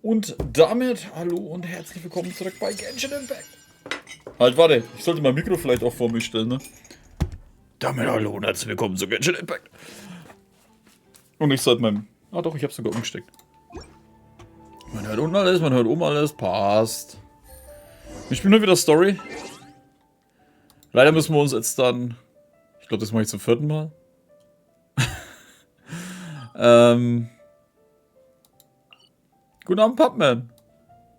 Und damit hallo und herzlich willkommen zurück bei Genshin Impact. Halt, warte, ich sollte mein Mikro vielleicht auch vor mich stellen, ne? Damit hallo und herzlich willkommen zu Genshin Impact. Und ich sollte meinem... Ah doch, ich hab's sogar umgesteckt. Man hört unten alles, man hört oben alles, passt. Ich spiele nur wieder Story. Leider müssen wir uns jetzt dann... Ich glaube, das mache ich zum 4. Mal. Guten Abend, Pubman.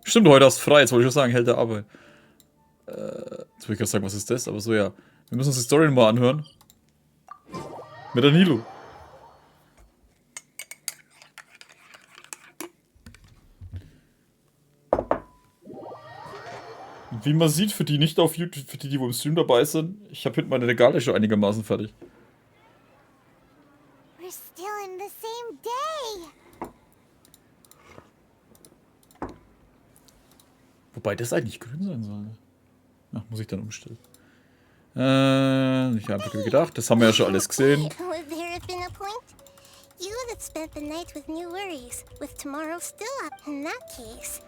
Stimmt, heute hast du frei, jetzt wollte ich schon sagen, Held der Arbeit. Jetzt wollte ich gerade sagen, was ist das? Aber so, ja. Wir müssen uns die Story nochmal anhören. Mit der Nilo. Wie man sieht, für die nicht auf YouTube, für die, die wo im Stream dabei sind, ich habe hinten meine Regale schon einigermaßen fertig. We're still in the same day. Wobei das eigentlich grün sein soll. Ach, muss ich dann umstellen. Ich habe gedacht, das haben wir ja schon alles gesehen. Would there have been a point? You that spent the night with new worries, with tomorrow still up. In that case,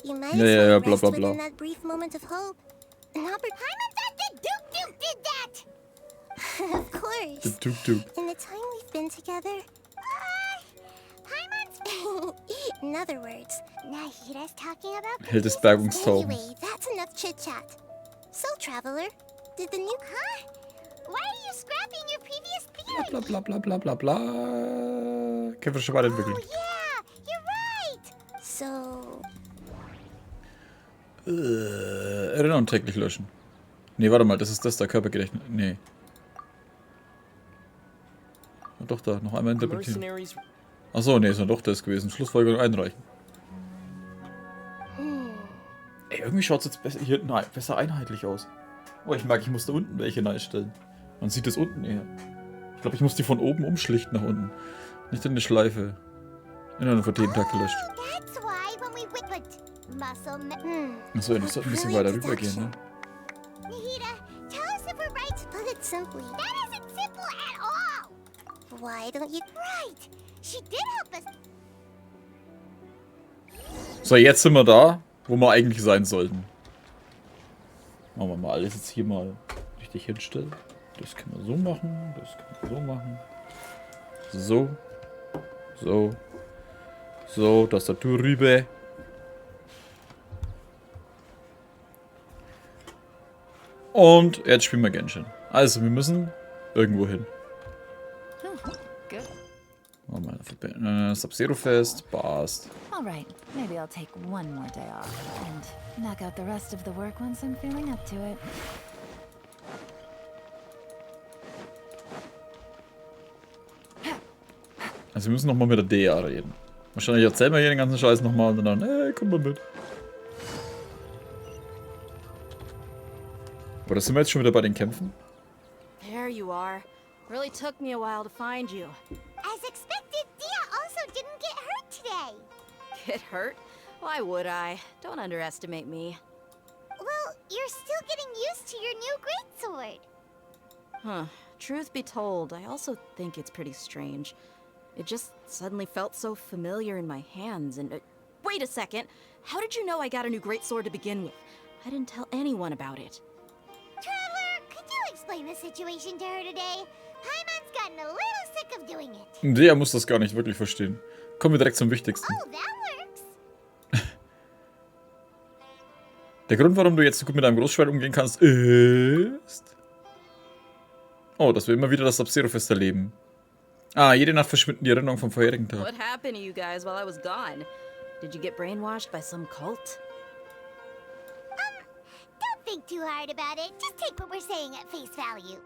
you might as well rest within that brief moment of hope. Albert Hyman thought the Duke did that! Of course. The Duke. In the time we've been together, Hyman's... In other words, Nahira's talking about... Held des Bergungstaumens. Anyway, that's enough chit-chat. So, Traveler, did the new... Huh? Why are you scrapping your previous theory? Bla bla bla bla bla bla. Können wir schon weiterentwickeln. Oh, yeah, you're right. So... Erinnerung täglich löschen. Nee, warte mal, das ist das da, Körpergedächtnis. Nee. Ja, doch da, noch einmal interpretieren. Achso, nee, ist ja doch das gewesen. Schlussfolgerung einreichen. Ey, irgendwie schaut es jetzt besser, hier besser einheitlich aus. Oh, ich merke, ich muss da unten welche einstellen. Man sieht das unten eher. Ich glaube, ich muss die von oben umschlichten nach unten. Nicht in eine Schleife. Erinnerung für den Tag gelöscht. Achso, ja, das sollte ein bisschen weiter rüber gehen, ne? Nahira, tell us if we're right to put it simply. That isn't simple at all. Why don't you... Right. She did help us. So, jetzt sind wir da, wo wir eigentlich sein sollten. Machen wir mal alles jetzt hier mal richtig hinstellen. Das können wir so machen, das können wir so machen. So. So. So, Tastatur rüber. Und jetzt spielen wir Genshin. Also, wir müssen irgendwo hin. Machen wir Sub-Zero fest, passt. Alright, maybe I'll take one more day off and knock out the rest of the work once I'm feeling up to it. Also wir müssen nochmal mit der DA reden. Wahrscheinlich erzählen wir hier den ganzen Scheiß nochmal und dann, ey, komm mal mit. Oder sind wir jetzt schon wieder bei den Kämpfen? There you are. Really took me a while to find you. As expected, Dia also didn't get hurt today. Get hurt? Why would I? Don't underestimate me. Well, you're still getting used to your new greatsword. Huh. Truth be told, I also think it's pretty strange. It just suddenly felt so familiar in my hands and... wait a second! How did you know I got a new greatsword to begin with? I didn't tell anyone about it. Traveler, could you explain the situation to her today? Hyman's gotten a little sick of doing it. Der muss das gar nicht wirklich verstehen. Kommen wir direkt zum Wichtigsten. Oh, that works. Der Grund, warum du jetzt so gut mit einem Großschwert umgehen kannst, ist... Oh, dass wir immer wieder das Sub-Zero-Fest erleben. Ah, jede Nacht verschwinden die Erinnerungen vom vorherigen Tag. What happened to you guys while I was gone? Did you get brainwashed by some cult? Don't think too hard about it. Just take what we're saying at face value.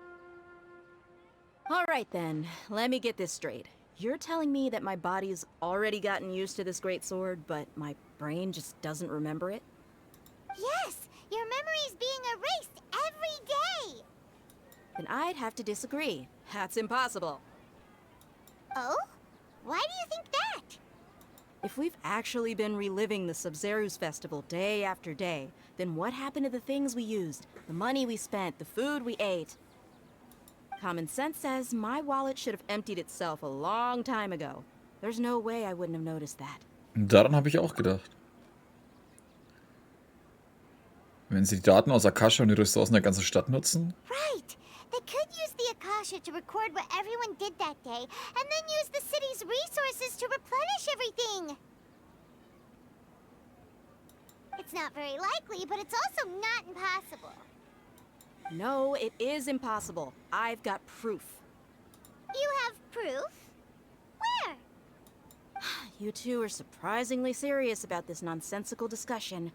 Alright then, let me get this straight. You're telling me that my body's already gotten used to this great sword, but my brain just doesn't remember it? Yes, your memory's being erased every day. Then I'd have to disagree. That's impossible. Oh? Why do you think that? If we've actually been reliving the Sub-Zero's festival day after day, then what happened to the things we used, the money we spent, the food we ate? Common sense says my wallet should have emptied itself a long time ago. There's no way I wouldn't have noticed that. Daran habe ich auch gedacht. Wenn sie die Daten aus Akasha und die Ressourcen der ganzen Stadt nutzen. Right. They could use the Akasha to record what everyone did that day, and then use the city's resources to replenish everything. It's not very likely, but it's also not impossible. No, it is impossible. I've got proof. You have proof? Where? You two are surprisingly serious about this nonsensical discussion.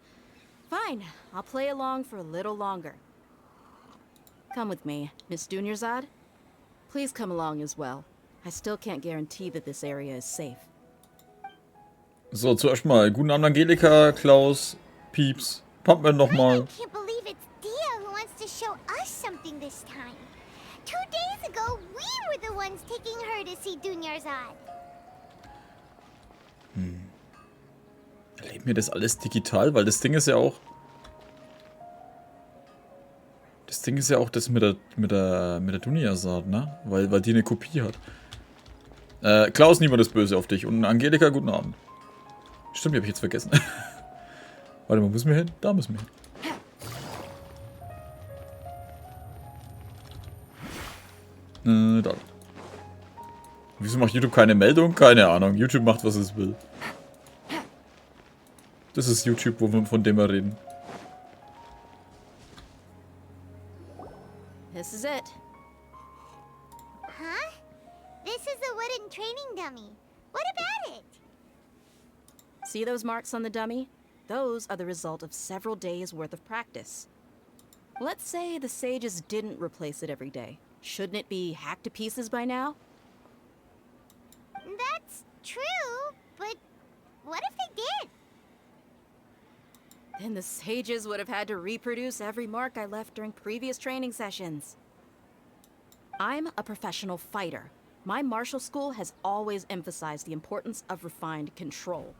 Fine, I'll play along for a little longer. Come with me, Miss Dunyarzad. Please come along as well. I still can't guarantee that this area is safe. So, zuerst mal. Guten Abend, Angelika, Klaus, Pieps. Pumpman nochmal. I can't believe it's Dia who wants to show us something this time. 2 days ago, we were the ones taking her to see Dunyarzad. Erleben wir das alles digital? Weil das Ding ist ja auch... Das Ding ist ja auch das mit der Dunyarzad, ne? Weil die eine Kopie hat. Klaus, niemand ist böse auf dich. Und Angelika, guten Abend. Stimmt, die habe ich jetzt vergessen. Warte mal, müssen wir hin? Da müssen wir hin. Da. Wieso macht YouTube keine Meldung? Keine Ahnung. YouTube macht, was es will. Das ist YouTube, von dem wir reden. This is it. Huh? This is a wooden training dummy. What about it? See those marks on the dummy? Those are the result of several days' worth of practice. Let's say the sages didn't replace it every day. Shouldn't it be hacked to pieces by now? That's true, but what if they did? Then the sages would have had to reproduce every mark I left during previous training sessions. I'm a professional fighter. My martial school has always emphasized the importance of refined control.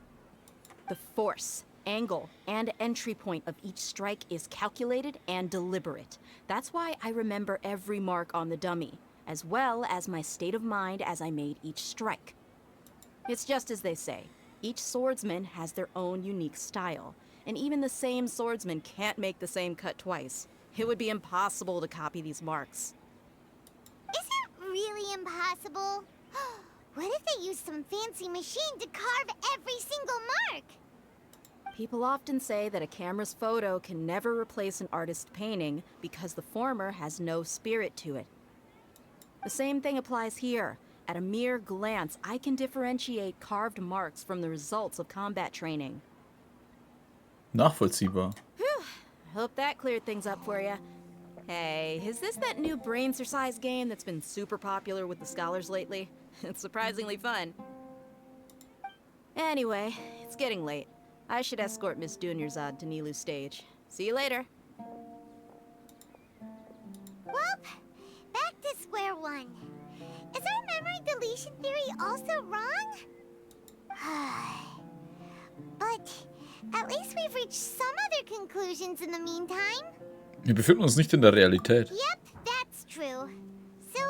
The force, angle, and entry point of each strike is calculated and deliberate. That's why I remember every mark on the dummy, as well as my state of mind as I made each strike. It's just as they say, each swordsman has their own unique style, and even the same swordsman can't make the same cut twice. It would be impossible to copy these marks. Is it really impossible? What if they used some fancy machine to carve every single mark? People often say that a camera's photo can never replace an artist's painting because the former has no spirit to it. The same thing applies here. At a mere glance, I can differentiate carved marks from the results of combat training. Nachvollziehbar. Whew. Hope that cleared things up for you. Hey, is this that new brain exercise game that's been super popular with the scholars lately? It's surprisingly fun. Anyway, it's getting late. I should escort Miss Dunyarzad to Nilu's stage. See you later. Well, back to square one. Is our memory deletion theory also wrong? But at least we've reached some other conclusions in the meantime. Wir befinden uns nicht in der Realität. Yep, that's true. So,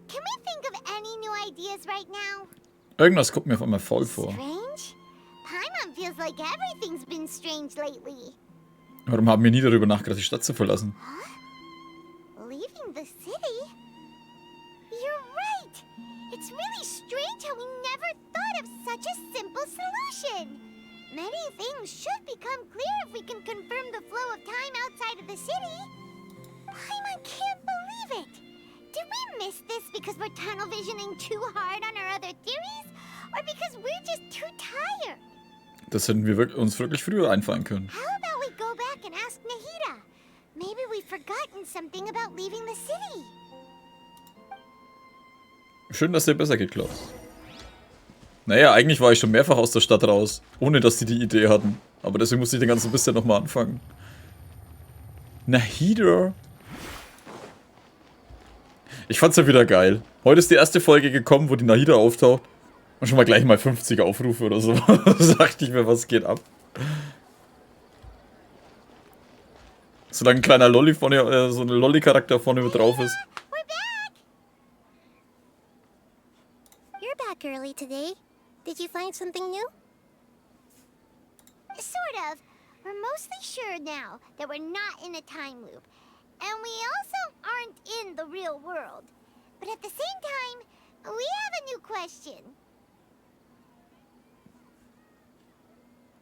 can we think of any new ideas right now? Irgendwas kommt mir auf einmal faul vor. Strange? Paimon feels like everything's been strange lately. Warum haben wir nie darüber nachgedacht, die Stadt zu verlassen? Huh? Leaving the city? You're right! It's really strange how we never thought of such a simple solution! Many things should become clear if we can confirm the flow of time outside of the city. Paimon can't believe it! Did we miss this because we're tunnel visioning too hard on our other theories? Or because we're just too tired? Das hätten wir uns wirklich früher einfallen können. How about we go back and ask Nahida? Maybe we've forgotten something about leaving the city. Schön, dass dir besser geht, Klaus. Naja, eigentlich war ich schon mehrfach aus der Stadt raus, ohne dass die Idee hatten. Aber deswegen musste ich den ganzen bisschen nochmal anfangen. Nahida. Ich fand's ja wieder geil. Heute ist die erste Folge gekommen, wo die Nahida auftaucht. Und schon mal gleich mal 50 Aufrufe oder so. Sagte ich mir, was geht ab? Solange ein kleiner Lolli vorne, so ein Lolli-Charakter vorne mit drauf ist. We're back! You're back early today. Did you find something new? Sort of. We're mostly sure now that we're not in a time loop. And we also aren't in the real world. But at the same time, we have a new question.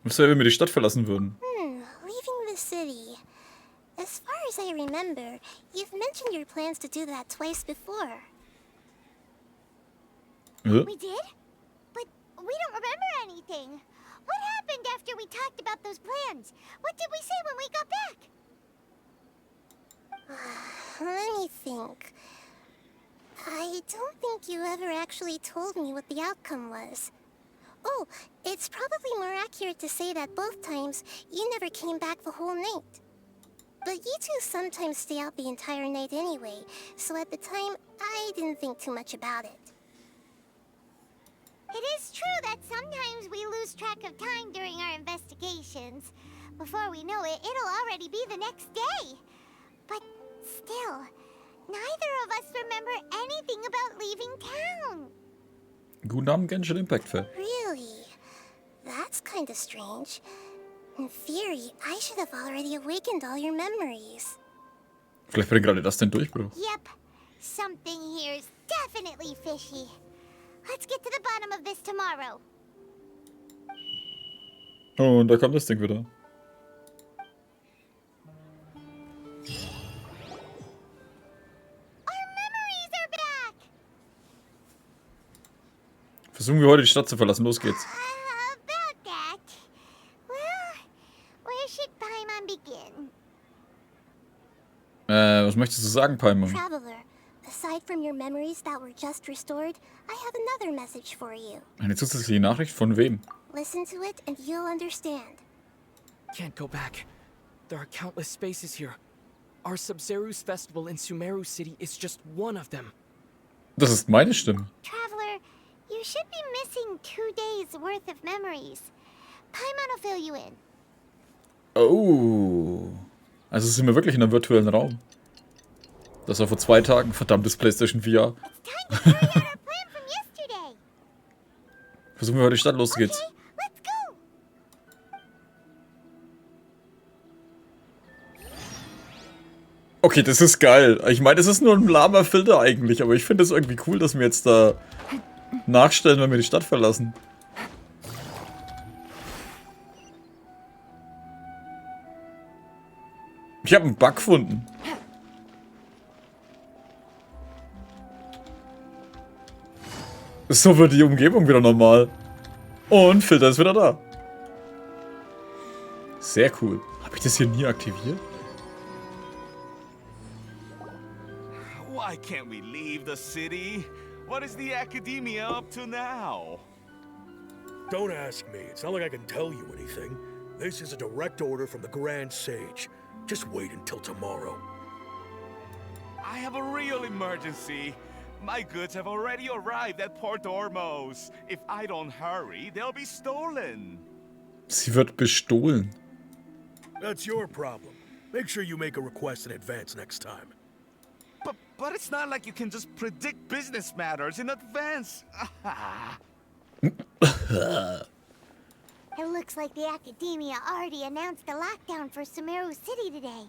Was wäre, wenn wir die Stadt verlassen würden? Leaving the city. As far as I remember, you've mentioned your plans to do that twice before. We did? But we don't remember anything. What happened after we talked about those plans? What did we say when we got back? Let me think. I don't think you ever actually told me what the outcome was. Oh, it's probably more accurate to say that both times you never came back the whole night. But you two sometimes stay out the entire night anyway, so at the time, I didn't think too much about it. It is true that sometimes we lose track of time during our investigations. Before we know it, it'll already be the next day. But still, neither of us remember anything about leaving town. Guten Abend, Genshin Impact Fan. Really? That's kind of strange. In theory, I should have already awakened all your memories. Vielleicht bringt gerade das den Durchbruch. Yep. Something here's definitely fishy. Let's get to the bottom of this tomorrow. Oh, und da kommt das Ding wieder. Our memories are back. Versuchen wir heute die Stadt zu verlassen. Los geht's. About that. Well, where should Paimon begin? Was möchtest du sagen, Paimon? Traveler, aside from your memories that were just restored, I have another message for you. Eine zusätzliche Nachricht von wem? Listen to it and you'll understand. Can't go back. There are countless spaces here. Our Sub-Zeru's festival in Sumeru City is just one of them. Das ist meine Stimme. Traveler, you should be missing 2 days worth of memories. Paimon will fill you in. Oh. Also sind wir wirklich in einem virtuellen Raum. Das war vor 2 Tagen. Verdammtes PlayStation VR. It's time to carry out our plan from yesterday. Versuchen wir heute die Stadt. Los geht's. Okay, let's go. Okay, das ist geil. Ich meine, das ist nur ein lahmer Filter eigentlich, aber ich finde es irgendwie cool, dass wir jetzt da nachstellen, wenn wir die Stadt verlassen. Ich habe einen Bug gefunden. So wird die Umgebung wieder normal. Und Filter ist wieder da. Sehr cool. Habe ich das hier nie aktiviert? Why can't we leave the city? What is the academia up to now? Don't ask me. It's not like I can tell you anything. This is a direct order from the Grand Sage. Just wait until tomorrow. I have a real emergency. My goods have already arrived at Port Ormos. If I don't hurry, they'll be stolen. Sie wird bestohlen. That's your problem. Make sure you make a request in advance next time. But it's not like you can just predict business matters in advance. It looks like the Academia already announced a lockdown for Sumeru City today.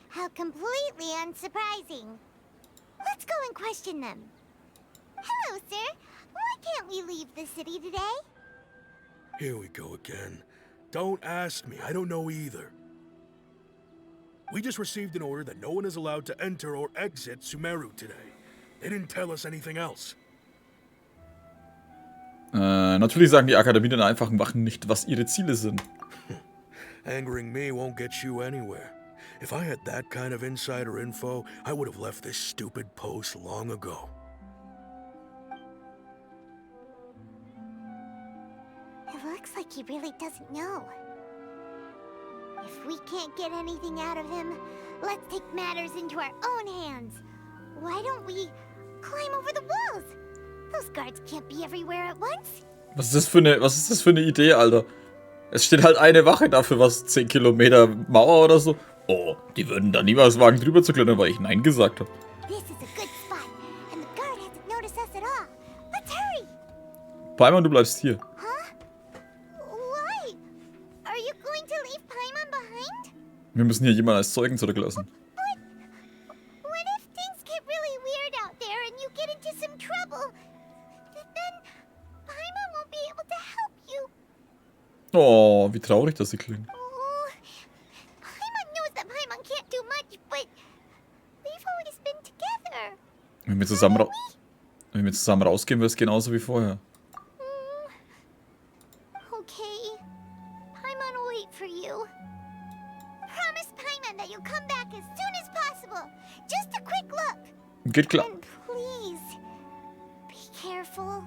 How completely unsurprising. Let's go and question them. Hello, sir. Why can't we leave the city today? Here we go again. Don't ask me. I don't know either. We just received an order that no one is allowed to enter or exit Sumeru today. They didn't tell us anything else. Natürlich sagen die Akademien einfach machen nicht, was ihre Ziele sind. Angering me won't get you anywhere. If I had that kind of insider info, I would have left this stupid post long ago. It looks like he really doesn't know. If we can't get anything out of him, let's take matters into our own hands. Why don't we climb over the walls? Those guards can't be everywhere at once. Was ist das für eine Idee, Alter? Es steht halt eine Wache dafür, was 10 Kilometer Mauer oder so. Oh, die würden da niemals wagen, drüber zu klettern, weil ich Nein gesagt habe. This is a good spot, and the guard hasn't noticed us at all. Let's hurry. Paimon, du bleibst hier. Huh? Why? Are you going to leave Paimon behind? Wir müssen hier jemanden als Zeugen zurücklassen. But what if things get really weird out there and you get into some trouble? Then Paimon won't be able to help you. Oh, wie traurig das sie klingt. Oh, Paimon knows that Paimon can't do much, but we've always been together. Wenn wir zusammen rausgehen, wird es genauso wie vorher. Okay. Paimon will wait for you. Promise Paimon that you'll come back as soon as possible. Just a quick look. Geht klar. And please, be careful.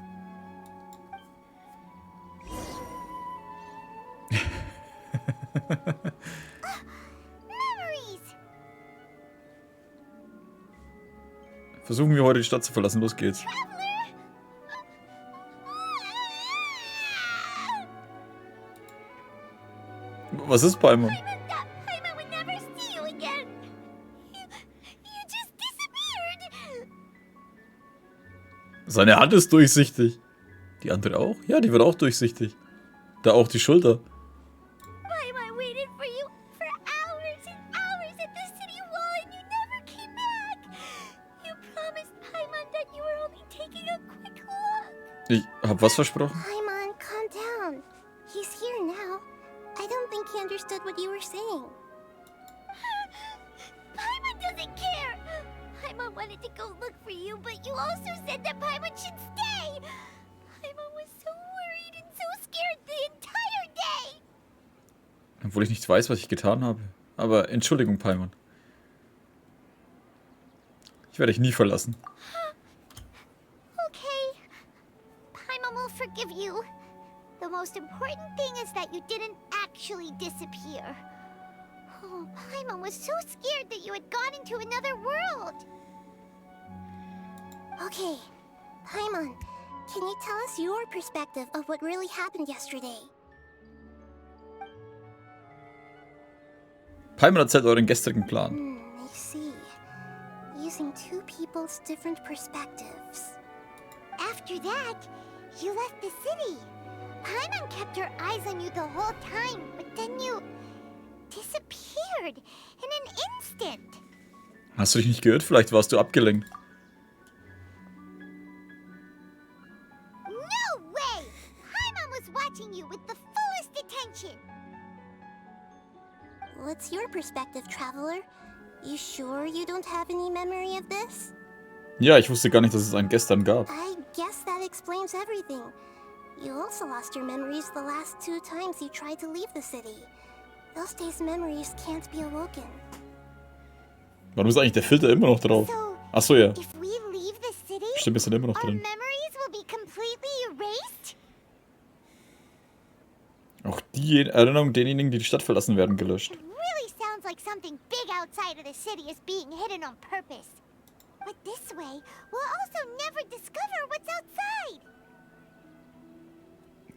Memories! Versuchen wir heute die Stadt zu verlassen. Los geht's. Was ist Paimon? Paimon would never see you again. You just disappeared. Seine Hand ist durchsichtig. Die andere auch? Ja, die wird auch durchsichtig. Da auch die Schulter. Paimon waited for you for hours and hours at the city wall and you never came back. You promised Paimon that you were only taking a quick look. Ich hab was versprochen? Paimon, calm down. He's here now. I don't think he understood what you were saying. Paimon doesn't care. Paimon wanted to go look for you, but you also said that Paimon should stay. Paimon was so worried and so scared the entire day. Obwohl ich nicht weiß, was ich getan habe. Aber Entschuldigung, Paimon. Ich werde dich nie verlassen. Okay. Paimon will forgive you. The most important thing is that you didn't actually disappear. Oh, Paimon was so scared that you had gone into another world. Okay, Paimon, can you tell us your perspective of what really happened yesterday? Paimon erzählt euren gestrigen Plan. I see. Using two people's different perspectives. After that, you left the city. Paimon kept her eyes on you the whole time, but then you disappeared in an instant. Hast du dich nicht gehört? Vielleicht warst du abgelenkt. No way! Paimon was watching you with the fullest attention. What's your perspective, traveler? You sure you don't have any memory of this? Ja, ich wusste gar nicht, dass es einen gestern gab. I guess that explains everything. You also lost your memories the last 2 times you tried to leave the city. Those days' memories can't be awoken. Warum ist eigentlich der Filter immer noch drauf? So, Achso, ja. if we leave the city, Stimmt, wir sind immer noch our drin. memories will be completely erased? Auch die Erinnerungen derjenigen, die die Stadt verlassen werden, gelöscht. It really sounds like something big outside of the city is being hidden on purpose. But this way, we'll also never discover what's outside.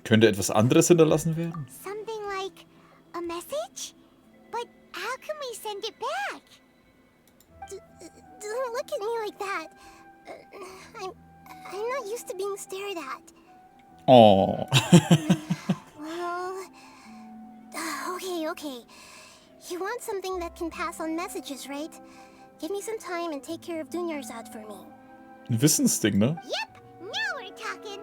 Könnte etwas anderes hinterlassen werden? Something like a message? But how can we send it back? Don't look at me like that. I'm not used to being stared at. Oh. Well, okay. You want something that can pass on messages, right? Give me some time and take care of Dunya's out for me. Ein Wissensding, ne? Yep, now we're talking.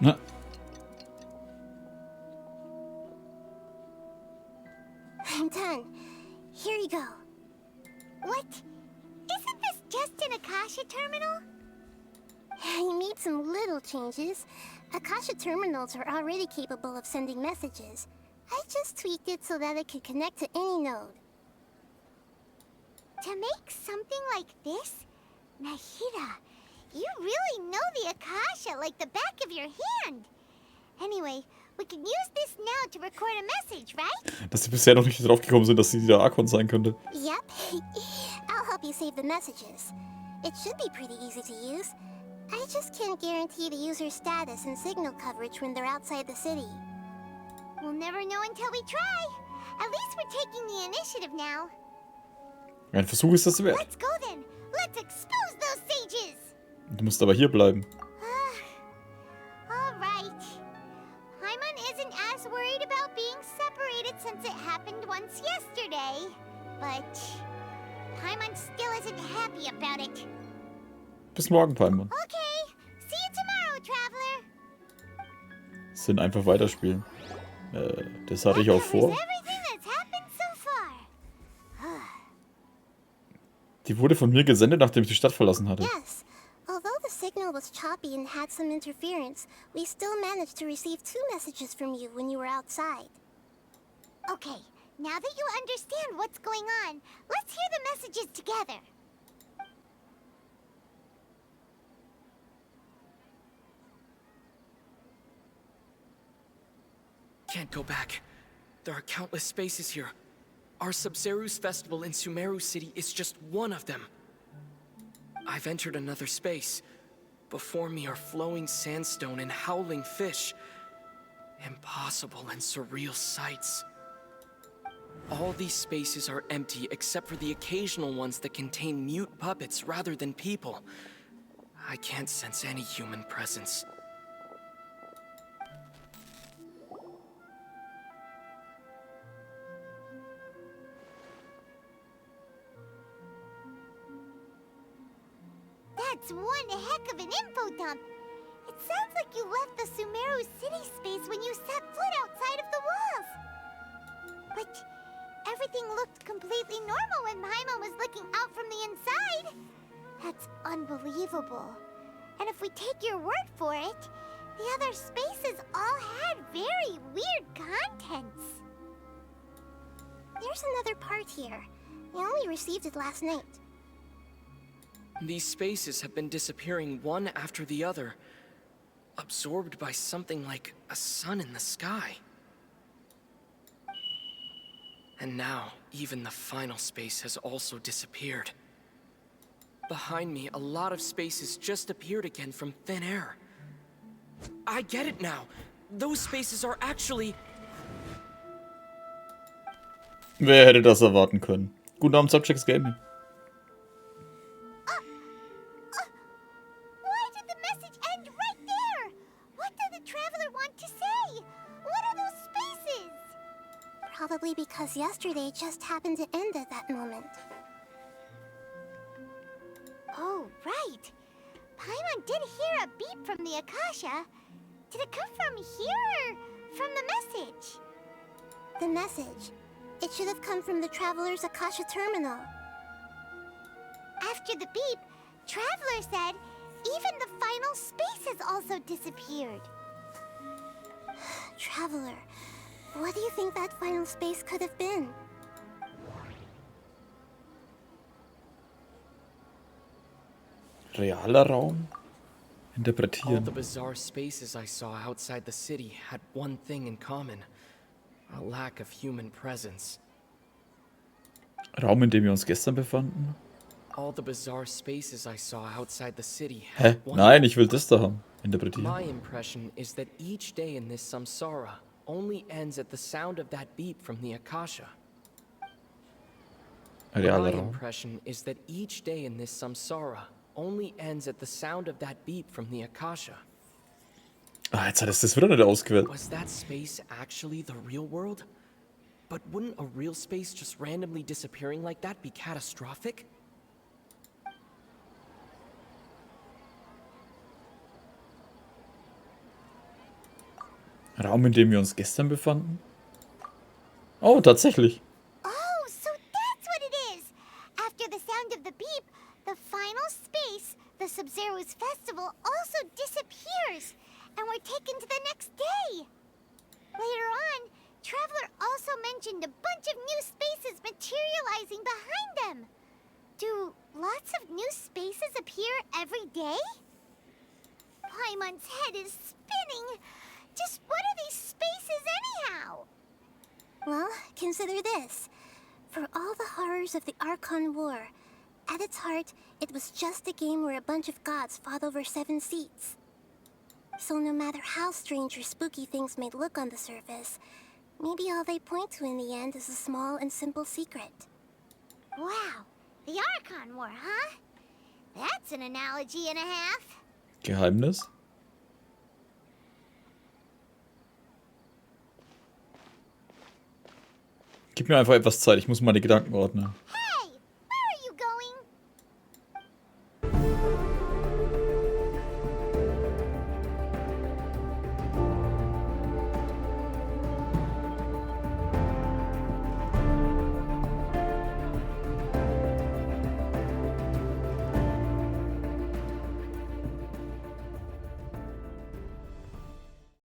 Na. I'm done. Here you go. What? Isn't this just an Akasha terminal? I made some little changes. Akasha terminals are already capable of sending messages. I just tweaked it so that it could connect to any node. To make something like this? Nahida, you really know the Akasha like the back of your hand. Anyway, we can use this now to record a message, right? Dass sie bisher noch nicht drauf gekommen sind, dass sie der Archon sein könnte. Yep. I'll help you save the messages. It should be pretty easy to use. I just can't guarantee the user's status and signal coverage when they're outside the city. We'll never know until we try. At least we're taking the initiative now. Ein Versuch ist das wert. Let's go then. Let's expose those sages. Du musst aber hier bleiben. All right. Paimon isn't as worried about being separated since it happened once yesterday. But Paimon still isn't happy about it. Bis morgen, Paimon. Okay. See you tomorrow, Traveler. Sind einfach weiterspielen. Das hatte ich auch vor. Die wurde von mir gesendet, nachdem ich die Stadt verlassen hatte. Yes. Although the signal was choppy and had some interference, we still managed to receive 2 messages from you when you were outside. Okay, now that you understand what's going on, let's hear the messages together. Can't go back. There are countless spaces here. Our Sub-Zeru's festival in Sumeru City is just one of them. I've entered another space. Before me are flowing sandstone and howling fish. Impossible and surreal sights. All these spaces are empty except for the occasional ones that contain mute puppets rather than people. I can't sense any human presence. That's one heck of an info dump. It sounds like you left the Sumeru city space when you set foot outside of the walls. But everything looked completely normal when Paimon was looking out from the inside. That's unbelievable. And if we take your word for it, the other spaces all had very weird contents. There's another part here. I only received it last night. These spaces have been disappearing one after the other, absorbed by something like a sun in the sky. And now, even the final space has also disappeared. Behind me, a lot of spaces just appeared again from thin air. I get it now. Those spaces are actually... Wer hätte das erwarten können? Guten Abend, Subjects Gaming. Probably because yesterday just happened to end at that moment. Oh, right. Paimon did hear a beep from the Akasha. Did it come from here or from the message? The message. It should have come from the Traveler's Akasha terminal. After the beep, Traveler said even the final space has also disappeared. Traveler, what do you think that final space could have been? Realer Raum? All the Interpretieren. bizarre spaces I saw outside the city had one thing in common. A lack of human presence. Raum, in dem wir uns gestern befanden? All the bizarre spaces I saw outside the city Hä? had one... Nein, ich will das da haben. My Interpretieren. impression is that each day in this samsara only ends at the sound of that beep from the Akasha. My Realer Raum. impression is that each day in this samsara only ends at the sound of that beep from the Akasha. Ah, jetzt hat es das wieder nicht ausgewählt. Was that space actually the real world? But wouldn't a real space just randomly disappearing like that be catastrophic? Raum, in dem wir uns gestern befanden? Oh, tatsächlich. Oh, so that's what it is! After the sound of the beep, the final space, the Sub-Zeru's festival, also disappears, and we're taken to the next day. Later on, Traveler also mentioned a bunch of new spaces materializing behind them. Do lots of new spaces appear every day? Paimon's head is spinning. Just what are these spaces anyhow? Well, consider this. For all the horrors of the Archon War, At its heart, it was just a game where a bunch of gods fought over 7 seats. So no matter how strange or spooky things may look on the surface, maybe all they point to in the end is a small and simple secret. Wow, the Archon War, huh? That's an analogy and a half. Geheimnis? Gib mir einfach etwas Zeit, ich muss meine Gedanken ordnen.